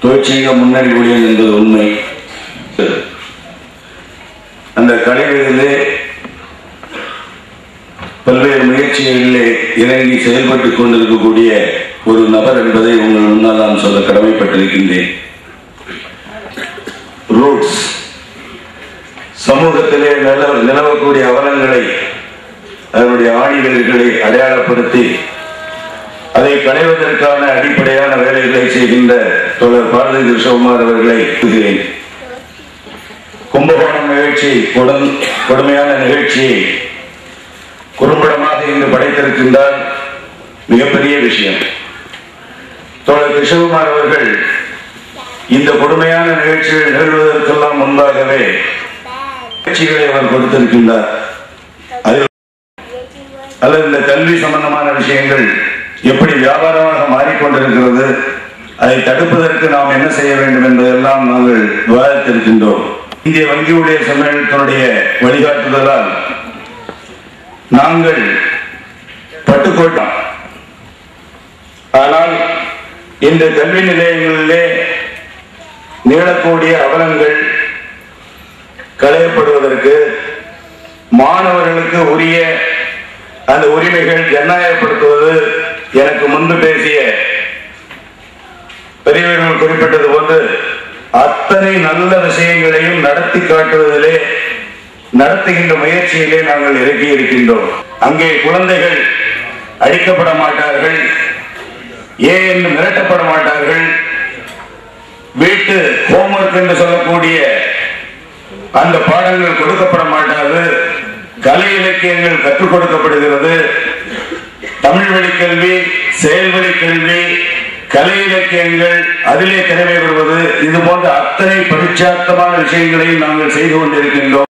தொழிற்சங்க முன்னணி ஊழியர் என்பது உண்மை. அந்த கலைகளிலே பல்வேறு முயற்சிகளிலே இறங்கி செயல்பட்டுக் கொண்டிருக்கக்கூடிய ஒரு நபர் என்பதை உங்கள் முன்னால் நான் சொல்ல கடமைப்பட்டிருக்கின்றேன். ரூட்ஸ் சமூகத்திலே நிலவக்கூடிய அவலங்களை, அதனுடைய ஆணிவேர்களை அடையாளப்படுத்தி அதை களைவதற்கான அடிப்படையான வேலைகளை செய்கின்ற தோழர் பாரதி கிருஷ்ணகுமார் அவர்களை கூறுகிறேன். கும்பகோணம் நிகழ்ச்சி, கொடுமையான நிகழ்ச்சியை குறும்படமாக இங்கு படைத்திருக்கின்றார். மிகப்பெரிய விஷயம். தோழர் கிருஷ்ணகுமார் அவர்கள் இந்த கொடுமையான நிகழ்ச்சிகள் நிகழ்வதற்கெல்லாம் முன்பாகவே நிகழ்ச்சிகளை அவர் கொடுத்திருக்கின்றார். அல்லது இந்த கல்வி சம்பந்தமான விஷயங்கள் எப்படி வியாபாரமாக மாறிக்கொண்டிருக்கிறது, அதை தடுப்பதற்கு நாம் என்ன செய்ய வேண்டும் என்பதெல்லாம் நாங்கள் விவாதித்திருக்கின்றோம். இந்திய வங்கி ஊழியர் சம்மேளனத்தினுடைய வழிகாட்டுதலால் நாங்கள் பட்டுக்கோட்டோம். ஆனால் இந்த கல்வி நிலையங்களிலே நிகழக்கூடிய அவலங்கள் களையப்படுவதற்கு, மாணவர்களுக்கு உரிய அந்த உரிமைகள் ஜனநாயகப்படுத்துவது, எனக்கு முன்பு பேசிய பெரியவர்கள் குறிப்பிட்டது போன்று அத்தனை நல்ல விஷயங்களையும் நடத்தி காட்டுவதிலே, நடத்துகின்ற முயற்சியிலே நாங்கள் இறங்கி இருக்கின்றோம். அங்கே குழந்தைகள் அடிக்கப்பட மாட்டார்கள், ஏன் என்று மிரட்டப்பட மாட்டார்கள். வீட்டு ஹோம்வொர்க் என்று சொல்லக்கூடிய அந்த பாடங்கள் கொடுக்கப்பட மாட்டாது. கலை இலக்கியங்கள் கற்றுக் கொடுக்கப்படுகிறது. தமிழ் வழி கல்வி, செயல்வழி கல்வி, கலை இலக்கியங்கள் அதிலே திறமை பெறுவது, இது போன்ற அத்தனை பரிச்சார்த்தமான விஷயங்களையும் நாங்கள் செய்து கொண்டிருக்கின்றோம்.